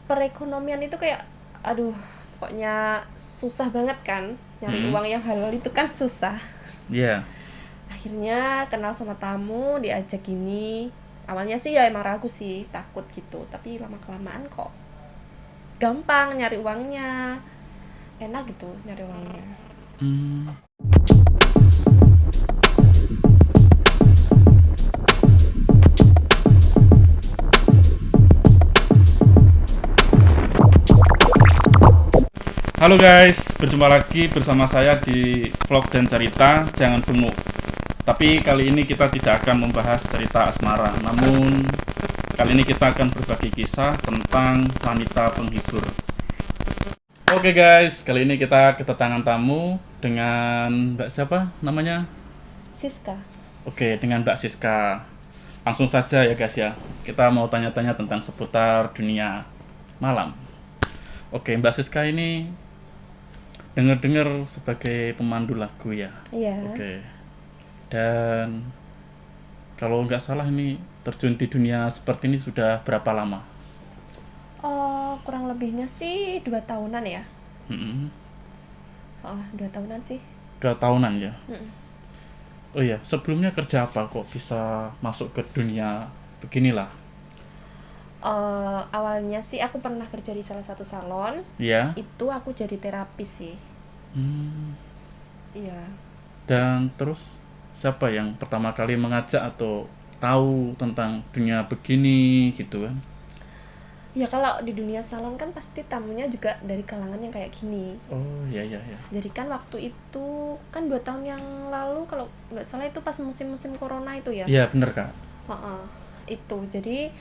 perekonomian itu kayak aduh, pokoknya susah banget kan nyari Mm-mm. uang yang halal itu kan susah. Iya. Akhirnya kenal sama tamu, diajak gini. Awalnya sih ya emang ragu sih, takut gitu, tapi lama kelamaan kok gampang nyari uangnya, enak gitu nyari uangnya. Hmm. Halo guys, berjumpa lagi bersama saya di vlog dan cerita Jangan Gemuk. Tapi kali ini kita tidak akan membahas cerita asmara, namun kali ini kita akan berbagi kisah tentang wanita penghibur. Oke guys, kali ini kita kedatangan tamu dengan Mbak siapa namanya? Siska. Oke, dengan Mbak Siska. Langsung saja ya guys ya. Kita mau tanya-tanya tentang seputar dunia malam. Oke, Mbak Siska ini dengar-dengar sebagai pemandu lagu ya. Iya. Oke. Dan kalau nggak salah ini terjun di dunia seperti ini sudah berapa lama? Oh, kurang lebihnya sih 2 tahunan ya. Mm-mm. Oh, 2 tahunan sih. 2 tahunan ya. Mm-mm. Oh iya, sebelumnya kerja apa kok bisa masuk ke dunia beginilah? Awalnya sih aku pernah kerja di salah satu salon. Ya. Itu aku jadi terapis sih. Hmm. Iya. Dan terus siapa yang pertama kali mengajak atau tahu tentang dunia begini gitu kan? Ya kalau di dunia salon kan pasti tamunya juga dari kalangan yang kayak gini. Oh iya iya iya. Jadi kan waktu itu kan 2 tahun yang lalu kalau nggak salah itu pas musim-musim corona itu ya. Iya bener kak. Heeh. Itu jadi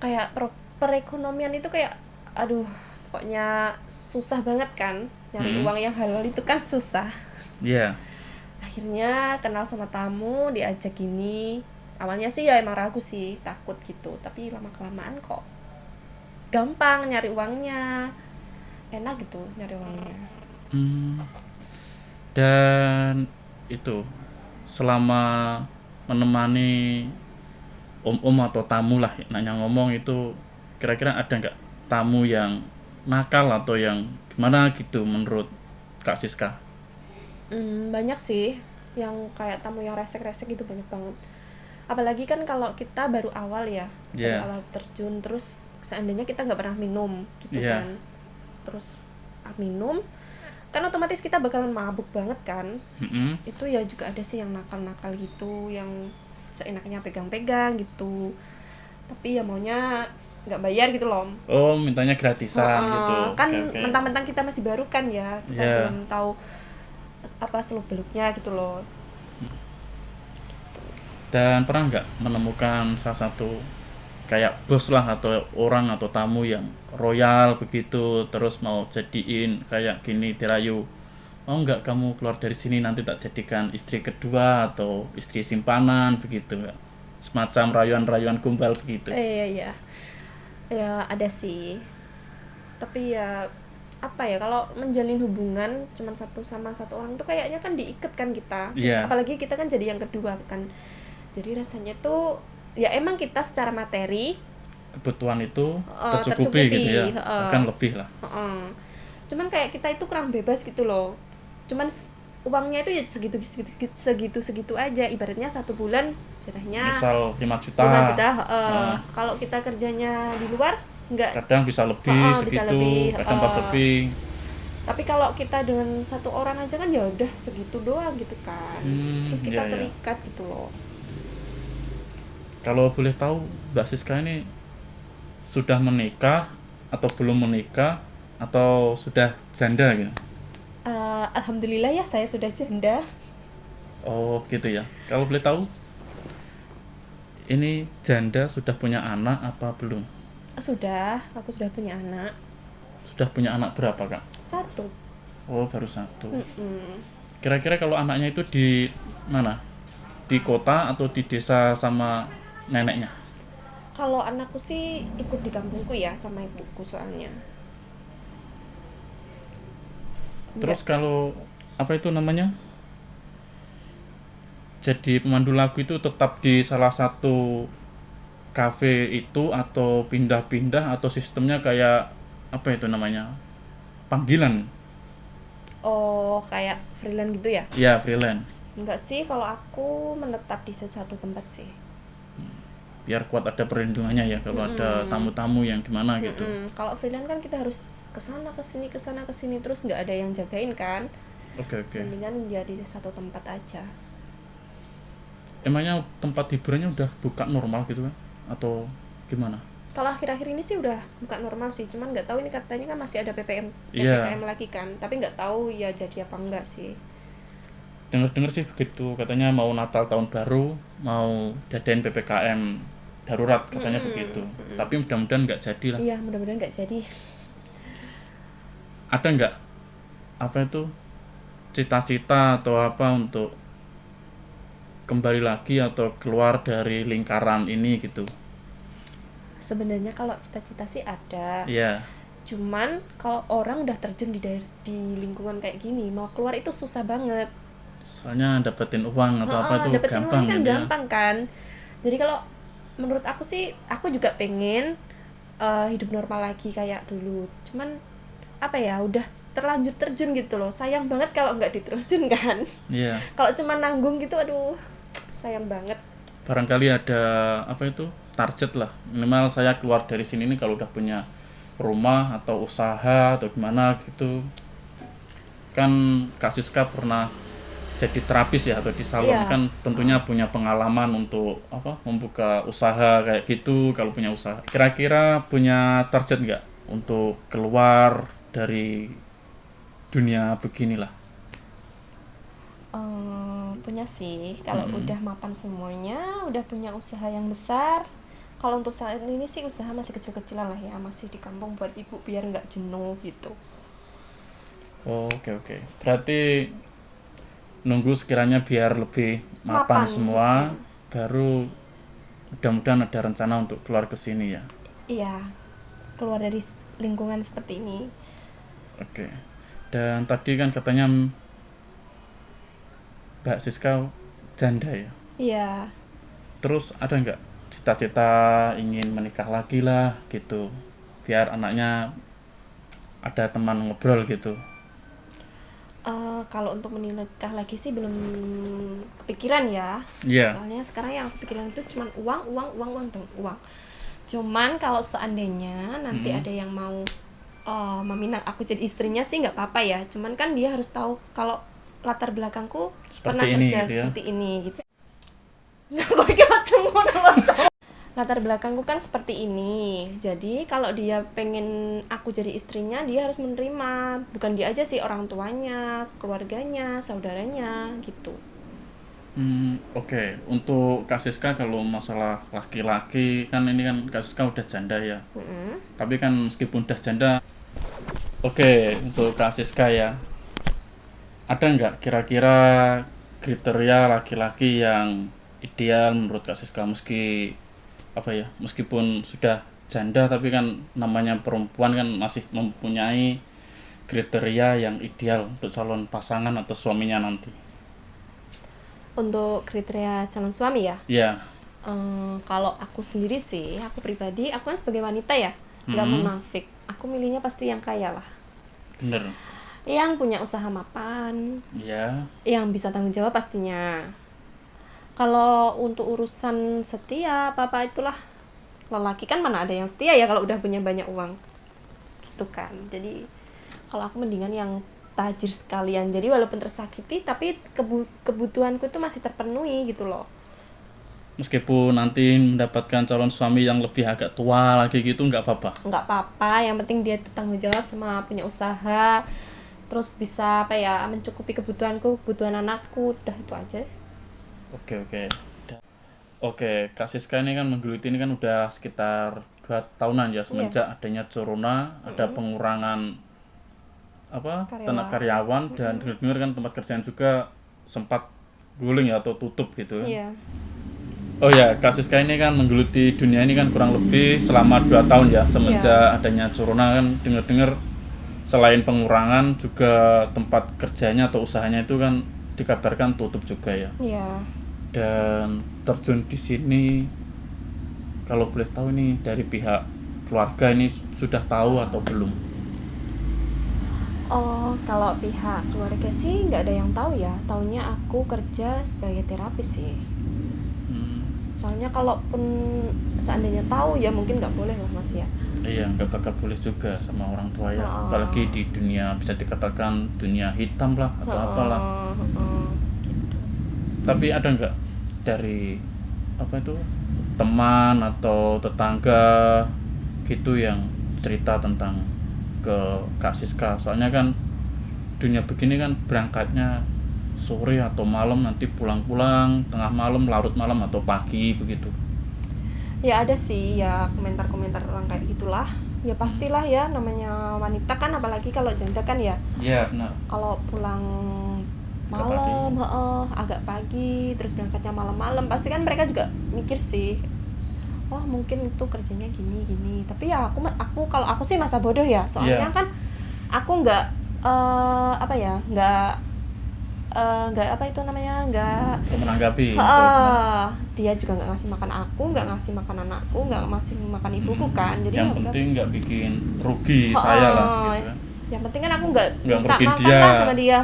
kayak perekonomian itu kayak aduh, pokoknya susah banget kan nyari Mm-mm. uang yang halal itu kan susah. Iya. Akhirnya kenal sama tamu, diajak gini. Awalnya sih ya emang ragu sih, takut gitu, tapi lama kelamaan kok gampang nyari uangnya, enak gitu nyari uangnya. Hmm. Dan itu selama menemani om-om atau tamu lah nanya ngomong itu kira-kira ada nggak tamu yang nakal atau yang gimana gitu menurut Kak Siska? Banyak sih yang kayak tamu yang resek-resek gitu, banyak banget. Apalagi kan kalau kita baru awal ya, baru Iya. awal terjun, terus seandainya kita nggak pernah minum gitu Iya. kan, terus minum kan otomatis kita bakalan mabuk banget kan. Mm-mm. Itu ya juga ada sih yang nakal-nakal gitu, yang seenaknya pegang-pegang gitu, tapi ya maunya nggak bayar gitu loh. Oh mintanya gratisan gitu. Kan Oke oke. mentang-mentang kita masih baru kan ya, kita Iya. belum tahu apa seluk beluknya gitu loh. Dan pernah nggak menemukan salah satu kayak bos lah atau orang atau tamu yang royal begitu terus mau jadiin kayak gini dirayu, mau nggak kamu keluar dari sini nanti tak jadikan istri kedua atau istri simpanan begitu nggak, semacam rayuan-rayuan gombal begitu? Ya ya ada sih, tapi ya apa ya, kalau menjalin hubungan cuma satu sama satu orang tuh kayaknya kan diikat kan kita, Iya. apalagi kita kan jadi yang kedua kan, jadi rasanya tuh ya emang kita secara materi Kebutuhan itu tercukupi tercukupi, gitu ya, bahkan lebih lah. cuman kayak kita itu kurang bebas gitu loh, cuman uangnya itu ya segitu segitu segitu segitu aja, ibaratnya 1 bulan jatahnya Misal 5 juta. 5 juta. Nah, Kalau kita kerjanya di luar nggak, kadang bisa lebih bisa segitu lebih, kadang pas lebih. tapi kalau kita dengan satu orang aja kan ya udah segitu doang gitu kan, terus Iya kita ya. terikat gitu loh. Kalau boleh tahu Mbak Siska ini sudah menikah atau belum menikah atau sudah janda gitu? Alhamdulillah ya saya sudah janda. Oh gitu ya. Kalau boleh tahu ini janda sudah punya anak apa belum? Sudah, aku sudah punya anak Sudah punya anak berapa kak? 1. Oh baru 1. Mm-mm. Kira-kira kalau anaknya itu di mana? Di kota atau di desa sama neneknya? Kalau anakku sih ikut di kampungku ya sama ibuku soalnya. Terus Enggak. kalau apa itu namanya? Jadi pemandu lagu itu tetap di salah satu kafe itu atau pindah-pindah atau sistemnya kayak apa itu namanya? Panggilan. Oh, kayak freelance gitu ya? Ya, freelance. Enggak sih, kalau aku menetap di satu tempat sih. Biar kuat ada perlindungannya ya kalau ada tamu-tamu yang gimana gitu. Kalau freelance kan kita harus kesana kesini terus nggak ada yang jagain kan. Oke. Mendingan dia di satu tempat aja. Emangnya tempat hiburannya udah buka normal gitu kan? Atau gimana? Kalau akhir-akhir ini sih udah buka normal sih, cuman nggak tahu ini katanya kan masih ada Iya. PPKM lagi kan, tapi nggak tahu ya jadi apa enggak sih. Dengar-dengar sih begitu, katanya mau Natal tahun baru mau jadain PPKM darurat katanya begitu. Tapi mudah-mudahan nggak jadi lah. Iya, mudah-mudahan nggak jadi. Ada nggak apa itu cita-cita atau apa untuk kembali lagi atau keluar dari lingkaran ini gitu? Sebenarnya kalau cita-cita sih ada. Iya. Cuman kalau orang udah terjun di lingkungan kayak gini, mau keluar itu susah banget. Soalnya dapetin uang atau apa tuh Dapetin gampang uangnya kan gitu ya. gampang kan. Jadi kalau menurut aku sih, aku juga pengen hidup normal lagi kayak dulu. Cuman apa ya, udah terlanjur terjun gitu loh. Sayang banget kalau nggak diterusin kan. Iya. Kalau cuma nanggung gitu, aduh, sayang banget. Barangkali ada apa itu target lah, minimal saya keluar dari sini nih kalau udah punya rumah atau usaha atau gimana gitu. Kan Kak Siska pernah jadi terapis ya atau di salon. Iya. Kan tentunya punya pengalaman untuk apa membuka usaha kayak gitu. Kalau punya usaha kira-kira punya target nggak untuk keluar dari dunia beginilah? Punya sih, kalau udah mapan semuanya, udah punya usaha yang besar. Kalau untuk saat ini sih usaha masih kecil-kecilan lah ya, masih di kampung buat ibu biar nggak jenuh gitu. Oke. Berarti nunggu sekiranya biar lebih mapan Mapan. semua, baru mudah-mudahan ada rencana untuk keluar ke sini ya. Iya, keluar dari lingkungan seperti ini. Oke. Dan tadi kan katanya Mbak Siska janda ya. Iya, Terus ada nggak cita-cita ingin menikah lagi lah gitu, biar anaknya ada teman ngobrol gitu? kalau untuk menikah lagi sih belum kepikiran ya. Iya. Soalnya sekarang yang aku pikiran itu cuma uang dan uang. Cuman kalau seandainya nanti ada yang mau meminang aku jadi istrinya sih nggak apa-apa ya. Cuman kan dia harus tahu kalau latar belakangku Seperti pernah ini kerja gitu ya. seperti ini gitu. Kok iki macam latar belakangku kan seperti ini. Jadi kalau dia pengen aku jadi istrinya, dia harus menerima. Bukan dia aja sih, orang tuanya, keluarganya, saudaranya gitu. Oke. Untuk Kak Siska kalau masalah laki-laki kan ini kan Kak Siska udah janda ya. Tapi kan meskipun udah janda, oke, untuk Kak Siska ya, ada nggak kira-kira kriteria laki-laki yang ideal menurut Kak Siska, meskipun sudah janda tapi kan namanya perempuan kan masih mempunyai kriteria yang ideal untuk calon pasangan atau suaminya nanti? Untuk kriteria calon suami ya, Ya. kalau aku sendiri sih, aku pribadi, aku kan sebagai wanita ya, nggak munafik. Aku milihnya pasti yang kaya lah, Bener. yang punya usaha mapan, Ya. yang bisa tanggung jawab pastinya. Kalau untuk urusan setia apa itulah, lelaki kan mana ada yang setia ya kalau udah punya banyak uang gitu kan. Jadi kalau aku mendingan yang tajir sekalian, jadi walaupun tersakiti tapi kebutuhanku itu masih terpenuhi gitu loh. Meskipun nanti mendapatkan calon suami yang lebih agak tua lagi gitu nggak apa-apa. Nggak apa-apa, yang penting dia tuh tanggung jawab sama punya usaha, terus bisa mencukupi kebutuhan anakku, udah itu aja. Oke. Oke, Kak Siska ini kan menggeluti ini kan udah sekitar 2 tahunan ya semenjak adanya corona, ada pengurangan tenaga karyawan dan dengar kan tempat kerjaan juga sempat guling ya atau tutup gitu. Iya. Oh ya, Kak Siska ini kan menggeluti dunia ini kan kurang lebih selama 2 tahun ya semenjak adanya corona. Kan dengar-dengar selain pengurangan juga tempat kerjanya atau usahanya itu kan dikabarkan tutup juga ya. Iya. Dan terjun di sini kalau boleh tahu nih dari pihak keluarga ini sudah tahu atau belum? Oh, kalau pihak keluarga sih nggak ada yang tahu ya. Taunya aku kerja sebagai terapis sih. Hmm, Soalnya kalaupun seandainya tahu ya mungkin nggak boleh lah Mas ya. iya, nggak bakal boleh juga sama orang tua ya. Heeh. Apalagi di dunia bisa dikatakan dunia hitam lah atau apalah. Heeh, heeh. Tapi ada nggak dari apa itu teman atau tetangga gitu yang cerita tentang ke Kak Siska? Soalnya kan dunia begini kan berangkatnya sore atau malam, nanti pulang-pulang tengah malam, larut malam atau pagi begitu. Ya ada sih ya komentar-komentar orang kayak gitulah. Ya pastilah ya namanya wanita kan apalagi kalau janda kan ya. Iya benar. Kalau pulang Agak malam, agak pagi, terus berangkatnya malam-malam, pasti kan mereka juga mikir sih, oh mungkin itu kerjanya gini-gini. Tapi ya aku kalau aku sih masa bodoh ya, soalnya Iya. kan aku nggak apa ya, nggak apa itu namanya, nggak Untuk menanggapi atau gimana? dia juga nggak ngasih makan aku, nggak ngasih makan anakku, nggak ngasih makan ibuku kan, jadi yang ya udah. penting nggak bikin rugi saya lah gitu kan. Yang penting kan aku nggak Nggak minta ngerugiin makan dia. lah sama dia.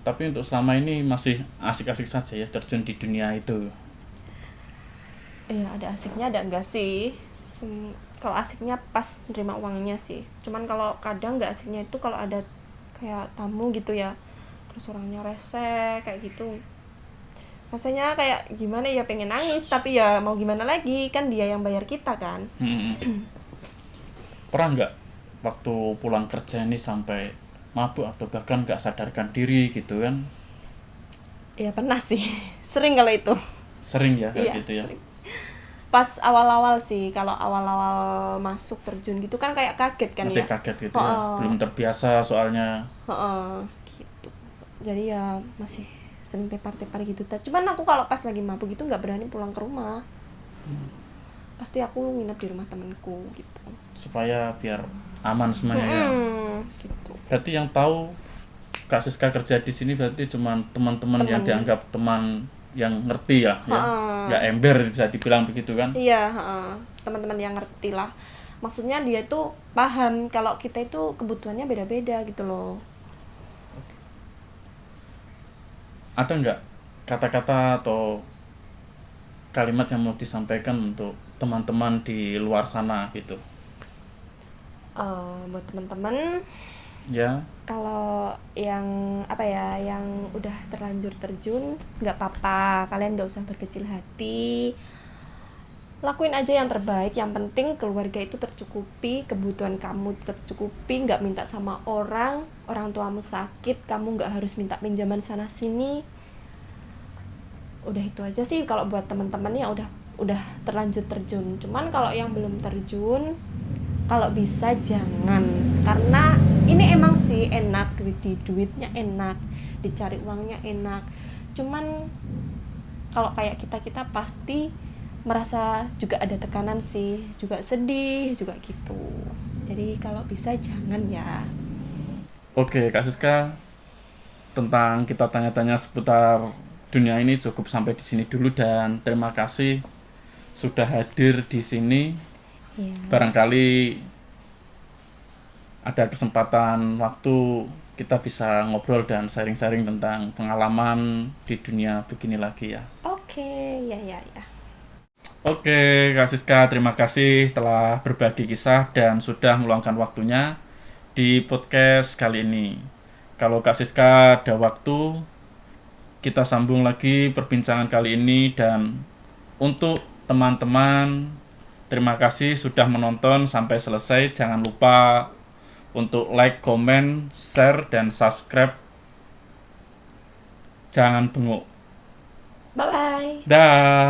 Tapi untuk selama ini masih asik-asik saja ya terjun di dunia itu. Iya, ada asiknya ada enggak sih. Kalau asiknya pas nerima uangnya sih. Cuman kalau kadang nggak asiknya itu kalau ada kayak tamu gitu ya, terus orangnya rese kayak gitu. Rasanya kayak gimana ya, pengen nangis tapi ya mau gimana lagi, kan dia yang bayar kita kan. Pernah nggak waktu pulang kerja ini sampai mabuk atau bahkan nggak sadarkan diri gitu kan? Ya pernah sih. Sering kalau itu. Sering ya kayak Iya, gitu ya. sering. Pas awal-awal sih, kalau awal-awal masuk terjun gitu kan kayak kaget kan Masih ya. kaget gitu ya. Belum terbiasa soalnya. Gitu. Jadi ya masih sering tepar-tepar gitu. Cuman aku kalau pas lagi mabuk gitu nggak berani pulang ke rumah. Pasti aku nginep di rumah temanku gitu. Supaya biar aman semuanya ya. Gitu. Berarti yang tahu Kak Siska kerja di sini berarti cuma teman-teman yang dianggap teman yang ngerti ya, nggak ember bisa dibilang begitu kan? Iya, teman-teman yang ngerti lah. Maksudnya dia itu paham kalau kita itu kebutuhannya beda-beda gitu loh. Ada nggak kata-kata atau kalimat yang mau disampaikan untuk teman-teman di luar sana gitu? Buat teman-teman, Ya, kalau yang apa ya, yang udah terlanjur terjun, nggak apa-apa, kalian nggak usah berkecil hati, lakuin aja yang terbaik. Yang penting keluarga itu tercukupi, kebutuhan kamu tercukupi, nggak minta sama orang tuamu sakit, kamu nggak harus minta pinjaman sana sini. Udah itu aja sih kalau buat teman-teman yang udah terlanjur terjun. Cuman kalau yang belum terjun, kalau bisa jangan, karena ini emang sih enak, duitnya enak, dicari uangnya enak. Cuman kalau kayak kita pasti merasa juga ada tekanan sih, juga sedih juga gitu. Jadi kalau bisa jangan ya. oke Kak Siska, tentang kita tanya-tanya seputar dunia ini cukup sampai di sini dulu dan terima kasih sudah hadir di sini. Ya. Barangkali ada kesempatan waktu kita bisa ngobrol dan sharing-sharing tentang pengalaman di dunia begini lagi ya. Oke, ya. Oke, Kak Siska, terima kasih telah berbagi kisah dan sudah meluangkan waktunya di podcast kali ini. Kalau Kak Siska ada waktu, kita sambung lagi perbincangan kali ini. Dan untuk teman-teman, terima kasih sudah menonton sampai selesai. Jangan lupa untuk like, comment, share, dan subscribe. Jangan bengok. Bye-bye. Dah.